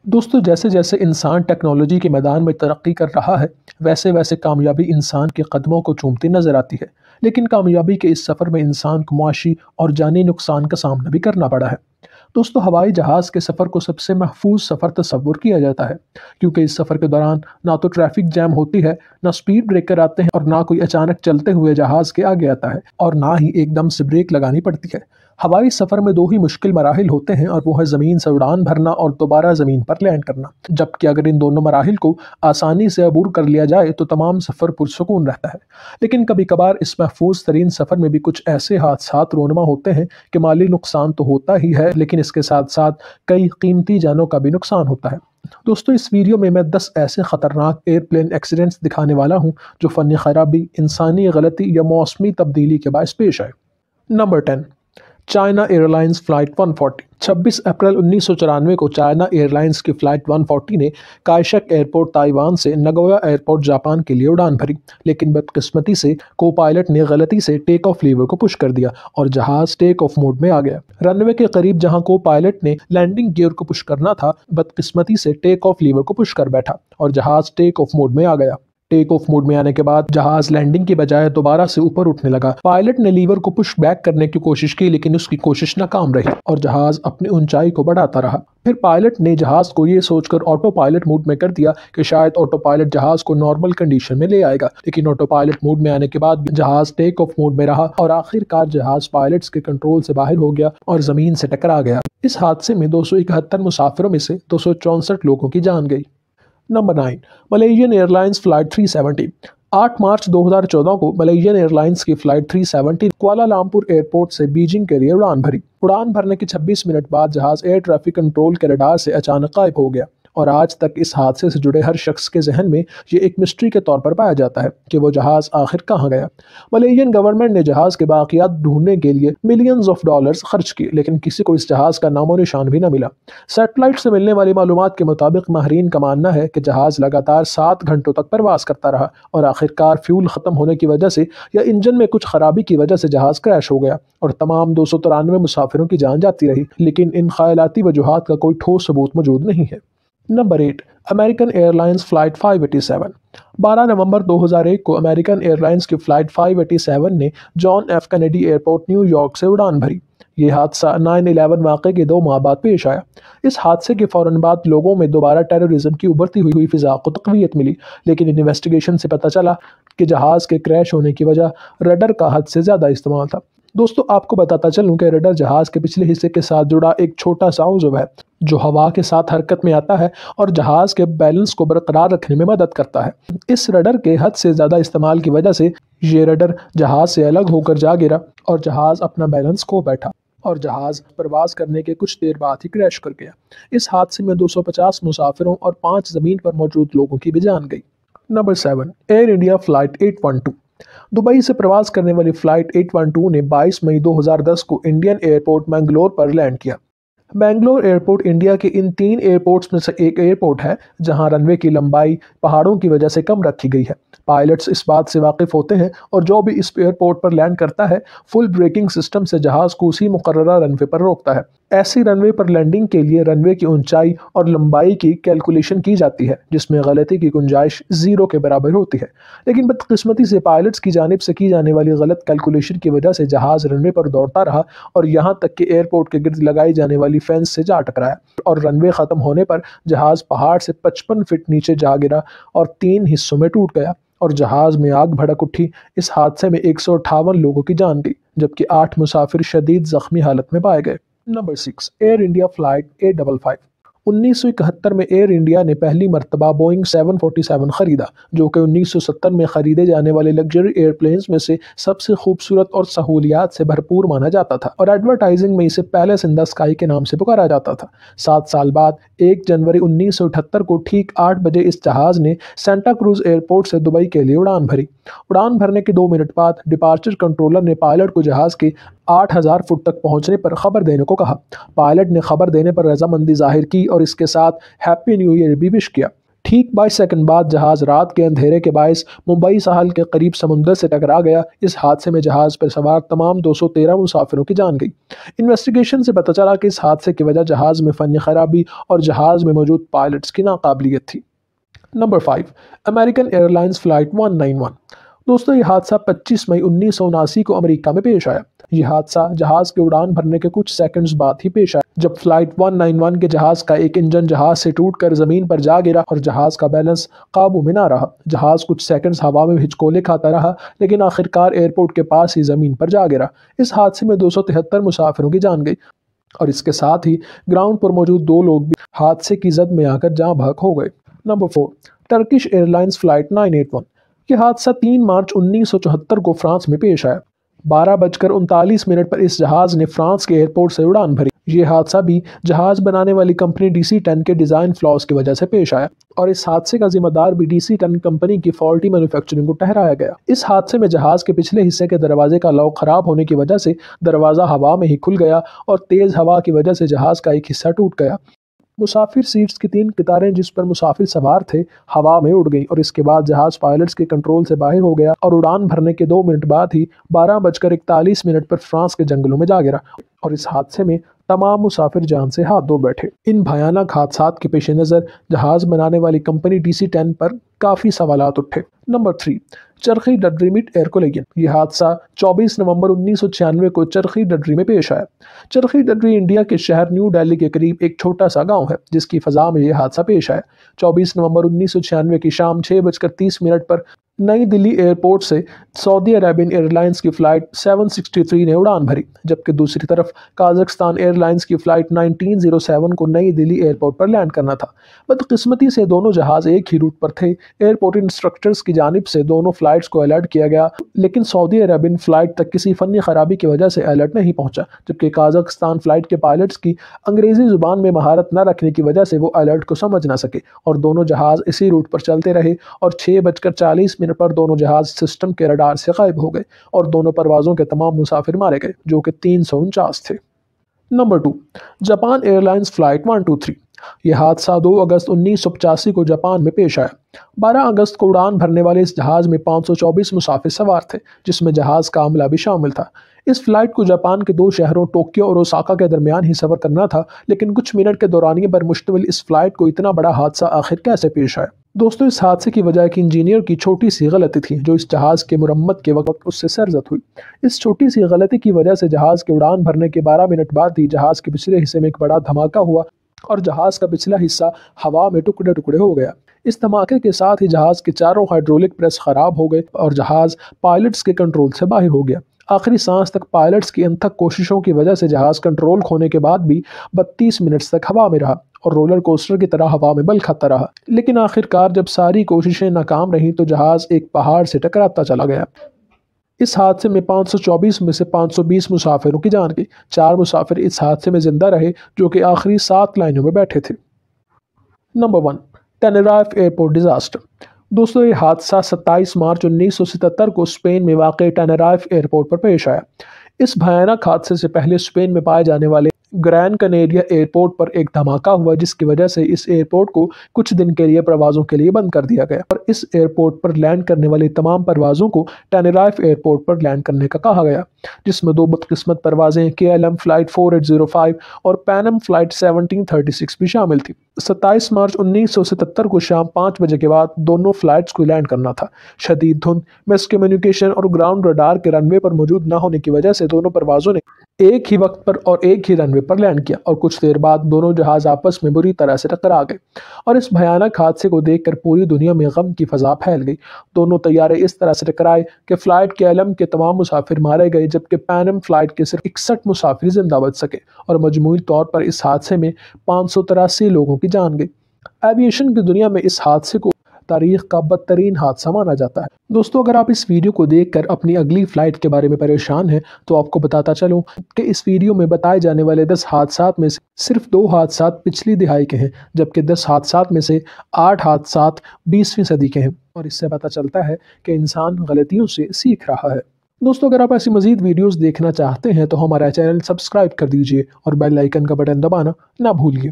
دوستو جیسے جیسے انسان ٹیکنالوجی کے میدان میں ترقی کر رہا ہے ویسے ویسے کامیابی انسان کے قدموں کو چومتی نظر آتی ہے، لیکن کامیابی کے اس سفر میں انسان کو معاشی اور جانی نقصان کا سامنا بھی کرنا پڑا ہے۔ دوستو ہوائی جہاز کے سفر کو سب سے محفوظ سفر تصور کیا جاتا ہے، کیونکہ اس سفر کے دوران نہ تو ٹریفک جام ہوتی ہے، نہ سپیڈ بریکر آتے ہیں، اور نہ کوئی اچانک چلتے ہوئے جہاز کے آگے آتا ہے، اور نہ ہی ایک دم سے بریک لگانی پڑتی ہے۔ ہوائی سفر میں دو ہی مشکل مراحل ہوتے ہیں، اور وہ ہے زمین سے اڑان بھرنا اور دوبارہ زمین پر لینڈ کرنا، جبکہ اگر ان دونوں مراحل کو آسانی سے عبور کر لیا جائے تو تمام سفر پرسکون رہتا ہے۔ لیکن کبھی کبھار اس محفوظ ترین سفر میں بھی کچھ ایسے حادثات رونما ہوتے ہیں کہ مالی نقصان تو ہوتا ہی ہے، لیکن اس کے ساتھ ساتھ کئی قیمتی جانوں کا بھی نقصان ہوتا ہے۔ دوستو اس ویڈیو میں 10 ایسے خطرناک ایئرپلین ایکسیڈنٹس دکھانے والا ہوں جو فنی خرابی، انسانی غلطی یا موسمی تبدیلی کے باعث پیش آئے۔ نمبر 10، China Airlines flight 140۔ 26 April 1994 کو چائنا ایئر لائنز کی فلائٹ 140 نے کائشک ایئرپورٹ تائیوان سے نگویا ایئرپورٹ جاپان کے لیے اڑان بھری، لیکن بدقسمتی سے کو پائلٹ نے غلطی سے ٹیک آف لیور کو پش کر دیا اور جہاز ٹیک آف موڈ میں آ گیا۔ رن وے کے قریب جہاں کو پائلٹ نے لینڈنگ گیئر کو پش کرنا تھا، بدقسمتی سے ٹیک آف لیور کو پش کر بیٹھا اور جہاز ٹیک آف موڈ میں آ گیا۔ ٹیک آف موڈ میں آنے کے بعد جہاز لینڈنگ کی بجائے دوبارہ سے اوپر اٹھنے لگا۔ پائلٹ نے لیور کو پش بیک کرنے کی کوشش کی، لیکن اس کی کوشش ناکام رہی اور جہاز اپنی اونچائی کو بڑھاتا رہا۔ پھر پائلٹ نے جہاز کو یہ سوچ کر آٹو پائلٹ موڈ میں کر دیا کہ شاید آٹو پائلٹ جہاز کو نارمل کنڈیشن میں لے آئے گا، لیکن آٹو پائلٹ موڈ میں آنے کے بعد جہاز ٹیک آف موڈ میں رہا اور آخر کار جہاز پائلٹس کے کنٹرول سے باہر ہو گیا اور زمین سے ٹکرا گیا۔ اس حادثے میں 271 مسافروں میں سے 264 لوگوں کی جان گئی۔ نمبر 9، Malaysian Airlines flight 370۔ 8 March 2014 کو ملیشین ایئر لائنز کی فلائٹ 370 کوالالمپور ایئرپورٹ سے بیجنگ کے لیے اڑان بھری۔ اڑان بھرنے کے 26 منٹ بعد جہاز ایئر ٹریفک کنٹرول کے رڈار سے اچانک غائب ہو گیا، اور آج تک اس حادثے سے جڑے ہر شخص کے ذہن میں یہ ایک مسٹری کے طور پر پایا جاتا ہے کہ وہ جہاز آخر کہاں گیا۔ ملیشین گورنمنٹ نے جہاز کے باقیات ڈھونڈنے کے لیے ملینز آف ڈالرز خرچ کیے، لیکن کسی کو اس جہاز کا نام و نشان بھی نہ ملا۔ سیٹلائٹ سے ملنے والی معلومات کے مطابق ماہرین کا ماننا ہے کہ جہاز لگاتار 7 گھنٹوں تک پرواز کرتا رہا اور آخر کار فیول ختم ہونے کی وجہ سے یا انجن میں کچھ خرابی کی وجہ سے جہاز کریش ہو گیا اور تمام 293 مسافروں کی جان جاتی رہی، لیکن ان خیالاتی وجوہات کا کوئی ٹھوس ثبوت موجود نہیں ہے۔ نمبر 8، American Airlines flight 587۔ 12 November 2001 کو امریکن ایئر لائنز کی فلائٹ 587 نے John F Kennedy airport New York سے اڑان بھری۔ یہ حادثہ 9/11 واقعے کے 2 ماہ بعد پیش آیا۔ اس حادثے کے فوراً بعد لوگوں میں دوبارہ ٹیررزم کی ابھرتی ہوئی فضا کو تقویت ملی، لیکن انویسٹیگیشن سے پتہ چلا کہ جہاز کے کریش ہونے کی وجہ رڈر کا حد سے زیادہ استعمال تھا۔ دوستو آپ کو بتاتا چلوں کہ رڈر جہاز کے پچھلے حصے کے ساتھ جڑا ایک چھوٹا سا عضو ہے جو ہوا کے ساتھ حرکت میں آتا ہے اور جہاز کے بیلنس کو برقرار رکھنے میں مدد کرتا ہے۔ اس رڈر کے حد سے زیادہ استعمال کی وجہ سے یہ رڈر جہاز سے الگ ہو کر جا گرا اور جہاز اپنا بیلنس کھو بیٹھا اور جہاز پرواز کرنے کے کچھ دیر بعد ہی کریش کر گیا۔ اس حادثے میں 250 مسافروں اور 5 زمین پر موجود لوگوں کی بھی جان گئی۔ نمبر 7، ایئر انڈیا فلائٹ 812۔ دبئی سے پرواز کرنے والی فلائٹ 812 نے 22 مئی 2010 کو انڈین ایئرپورٹ مینگلور پر لینڈ کیا۔ بنگلور ایئرپورٹ انڈیا کے ان 3 ایئرپورٹس میں سے ایک ایئرپورٹ ہے جہاں رن وے کی لمبائی پہاڑوں کی وجہ سے کم رکھی گئی ہے۔ پائلٹس اس بات سے واقف ہوتے ہیں اور جو بھی اس ایئرپورٹ پر لینڈ کرتا ہے فل بریکنگ سسٹم سے جہاز کو اسی مقررہ رن وے پر روکتا ہے۔ ایسی رن وے پر لینڈنگ کے لیے رن وے کی اونچائی اور لمبائی کی کیلکولیشن کی جاتی ہے جس میں غلطی کی گنجائش 0 کے برابر ہوتی ہے، لیکن بدقسمتی سے پائلٹس کی جانب سے کی جانے والی غلط کیلکولیشن کی وجہ سے جہاز رن وے پر دوڑتا رہا اور یہاں تک کہ ایئرپورٹ کے گرد لگائی جانے والی فینس سے جا ٹکرایا اور رن وے ختم ہونے پر جہاز پہاڑ سے 55 فٹ نیچے جا گرا اور 3 حصوں میں ٹوٹ گیا اور جہاز میں آگ بھڑک اٹھی۔ اس حادثے میں 158 لوگوں کی جان گئی جبکہ 8 مسافر شدید زخمی حالت میں پائے گئے۔ Number 6، year India flight 855۔ 1971 میں ایئر انڈیا نے پہلی مرتبہ بوئنگ 747 خریدا، جو کہ 1970 میں خریدے جانے والے لگژری ایئر پلینز میں سے سب سے خوبصورت اور سہولیات سے بھرپور مانا جاتا تھا اور ایڈورٹائزنگ میں اسے پیلس ان دی اسکائی کے نام سے پکارا جاتا تھا۔ 7 سال بعد 1 جنوری 1978 کو ٹھیک 8 بجے اس جہاز نے سینٹا کروز ایئرپورٹ سے دبئی کے لیے اڑان بھری۔ اڑان بھرنے کے 2 منٹ بعد ڈپارچر کنٹرولر نے پائلٹ کو جہاز کے 8000 فٹ تک پہنچنے پر خبر دینے کو کہا۔ پائلٹ نے خبر دینے پر رضامندی ظاہر کی اور اس کے ساتھ ہیپی نیو ایئر بھی وش کیا۔ ٹھیک 22 سیکنڈ بعد جہاز رات کے اندھیرے کے باعث ممبئی ساحل کے قریب سمندر سے ٹکرا گیا۔ اس حادثے میں جہاز پر سوار تمام 213 مسافروں کی جان گئی۔ انویسٹیگیشن سے پتہ چلا کہ اس حادثے کی وجہ جہاز میں فنی خرابی اور جہاز میں موجود پائلٹس کی ناقابلیت تھی۔ نمبر 5، امریکن ایئر لائنز فلائٹ 191۔ دوستو، یہ حادثہ 25 مئی 1979 کو امریکہ میں پیش آیا۔ یہ حادثہ جہاز کے اڑان بھرنے کے کچھ سیکنڈز بعد ہی پیش آیا، جب فلائٹ 191 کے جہاز کا ایک انجن جہاز سے ٹوٹ کر زمین پر جا گرا اور جہاز کا بیلنس قابو میں نہ رہا۔ جہاز کچھ سیکنڈز ہوا میں ہچکولے کھاتا رہا، لیکن آخرکار ایئرپورٹ کے پاس ہی زمین پر جا گرا۔ اس حادثے میں 273 مسافروں کی جان گئی اور اس کے ساتھ ہی گراؤنڈ پر موجود 2 لوگ بھی حادثے کی زد میں آ کر جاں بحق ہو گئے۔ نمبر 4، ٹرکش ایئر لائنز فلائٹ 981۔ یہ حادثہ 3 مارچ 1974 کو فرانس میں پیش آیا۔ 12:39 پر اس جہاز نے فرانس کے ایئرپورٹ سے اڑان بھری۔ یہ حادثہ بھی جہاز بنانے والی کمپنی DC-10 کے ڈیزائن فلاز کی وجہ سے پیش آیا اور اس حادثے کا ذمہ دار بھی DC-10 کمپنی کی فالٹی مینوفیکچرنگ کو ٹھہرایا گیا۔ اس حادثے میں جہاز کے پچھلے حصے کے دروازے کا لاک خراب ہونے کی وجہ سے دروازہ ہوا میں ہی کھل گیا اور تیز ہوا کی وجہ سے جہاز کا ایک حصہ ٹوٹ گیا۔ مسافر سیٹس کی 3 قطاریں جس پر مسافر سوار تھے ہوا میں اڑ گئیں اور اس کے بعد جہاز پائلٹس کے کنٹرول سے باہر ہو گیا اور اڑان بھرنے کے 2 منٹ بعد ہی 12:41 پر فرانس کے جنگلوں میں جا گرا اور اس حادثے میں تمام مسافر جان سے ہاتھ دھو بیٹھے۔ ان بھیانک حادثات کے پیش نظر جہاز بنانے والی کمپنی DC-10 پر کافی سوالات اٹھے۔ Number 3، Charkhi Dadri mid air collision. یہ حادثہ 24 نومبر 1996 کو چرخی ڈڈری میں پیش آیا۔ چرخی ڈڈری انڈیا کے شہر نیو دہلی کے قریب ایک چھوٹا سا گاؤں ہے جس کی فضا میں یہ حادثہ پیش آیا۔ 24 نومبر 1996 کی شام 6:30 پر نئی دہلی ایئرپورٹ سے سعودی عربین ایئر لائنز کی فلائٹ 763 نے اڑان بھری، جبکہ دوسری طرف قازقستان ایئر لائنز کی فلائٹ 1907 کو نئی دہلی ایئرپورٹ پر لینڈ کرنا تھا۔ بدقسمتی سے دونوں جہاز ایک ہی روٹ پر تھے۔ ایئرپورٹ انسٹرکٹرز کی جانب سے دونوں فلائٹس کو الرٹ کیا گیا، لیکن سعودی عربین فلائٹ تک کسی فنی خرابی کی وجہ سے الرٹ نہیں پہنچا، جبکہ قازقستان فلائٹ کے پائلٹس کی انگریزی زبان میں مہارت نہ رکھنے کی وجہ سے وہ الرٹ کو سمجھ نہ سکے اور دونوں جہاز اسی روٹ پر چلتے رہے اور 6:40 پر دونوں جہاز سسٹم کے رڈار سے غائب ہو گئے اور دونوں پروازوں کے تمام مسافر مارے گئے، جو کہ 349 تھے۔ نمبر 2، جاپان ایئر لائنز فلائٹ 123۔ یہ حادثہ 2 اگست 1985 کو جاپان میں پیش آیا۔ 12 اگست کو اڑان بھرنے والے اس جہاز میں 524 مسافر سوار تھے، جس میں جہاز کا عملہ بھی شامل تھا۔ اس فلائٹ کو جاپان کے 2 شہروں ٹوکیو اور اوساکا کے درمیان ہی سفر کرنا تھا، لیکن کچھ منٹ کے دورانیے پر مشتمل اس فلائٹ کو اتنا بڑا حادثہ آخر کیسے پیش آیا؟ دوستو، اس حادثے کی وجہ ایک انجینئر کی چھوٹی سی غلطی تھی جو اس جہاز کے مرمت کے وقت اس سے سرزد ہوئی۔ اس چھوٹی سی غلطی کی وجہ سے جہاز کے اڑان بھرنے کے 12 منٹ بعد ہی جہاز کے پچھلے حصے میں ایک بڑا دھماکہ ہوا اور جہاز کا پچھلا حصہ ہوا میں ٹکڑے ٹکڑے ہو گیا۔ اس دھماکے کے ساتھ ہی جہاز کے چاروں ہائیڈرولک پریس خراب ہو گئے اور جہاز پائلٹس کے کنٹرول سے باہر ہو گیا۔ آخری سانس تک پائلٹس کی انتھک کوششوں کی وجہ سے جہاز کنٹرول کھونے کے بعد بھی 32 منٹ تک ہوا میں رہا اور رولر کوسٹر کی طرح ہوا میں بل کھاتا رہا، لیکن آخرکار جب ساری کوششیں ناکام رہیں تو جہاز ایک پہاڑ سے ٹکراتا چلا گیا۔ اس حادثے میں 524 میں سے 520 مسافروں کی جان گئی۔ 4 مسافر اس حادثے میں زندہ رہے جو کہ آخری 7 لائنوں میں بیٹھے تھے۔ Number 1، Tenerife airport disaster. دوستو، یہ حادثہ 27 مارچ 1977 کو اسپین میں واقع ٹینerife ایئرپورٹ پر پیش آیا۔ اس بھیانک حادثے سے پہلے اسپین میں پائے جانے والے گرین کنیریا ایئرپورٹ پر ایک دھماکہ ہوا جس کی وجہ سے اس ایئرپورٹ کو کچھ دن کے لیے پروازوں کے لیے بند کر دیا گیا اور اس ایئرپورٹ پر لینڈ کرنے والی تمام پروازوں کو ٹینerife ایئرپورٹ پر لینڈ کرنے کا کہا گیا، جس میں 2 بدقسمت پروازیں KLM فلائٹ 4805 اور پینم فلائٹ 1736 بھی شامل تھی۔ 27 مارچ 1977 کو شام 5 بجے کے بعد دونوں فلائٹس کو لینڈ کرنا تھا۔ شدید دھند، مس کمیونیکیشن اور گراؤنڈ رڈار کے رن وے پر موجود نہ ہونے کی وجہ سے دونوں پروازوں نے ایک ہی وقت پر اور ایک ہی رن وے پر لینڈ کیا اور کچھ دیر بعد دونوں جہاز آپس میں بری طرح سے ٹکرا گئے اور اس بھیانک حادثے کو دیکھ کر پوری دنیا میں غم کی فضا پھیل گئی۔ دونوں طیارے اس طرح سے ٹکرائے کہ فلائٹ KLM کے تمام مسافر مارے گئے جبکہ پینم فلائٹ کے صرف 61 مسافر زندہ بچ سکے اور مجموعی طور پر اس حادثے میں 583 لوگوں کی جان گئی۔ ایویشن کی دنیا میں اس حادثے کو تاریخ کا بدترین حادثہ مانا جاتا ہے۔ دوستو، اگر آپ اس ویڈیو کو دیکھ کر اپنی اگلی فلائٹ کے بارے میں پریشان ہیں تو آپ کو بتاتا چلوں کہ اس ویڈیو میں بتائے جانے والے 10 حادثات میں سے صرف 2 حادثات پچھلی دہائی کے ہیں، جبکہ 10 حادثات میں سے 8 حادثات 20ویں صدی کے ہیں، اور اس سے پتہ چلتا ہے کہ انسان غلطیوں سے سیکھ رہا ہے۔ دوستو، اگر آپ ایسی مزید ویڈیوز دیکھنا چاہتے ہیں تو ہمارا چینل سبسکرائب کر دیجئے اور بیل آئیکن کا بٹن دبانا نہ بھولیے۔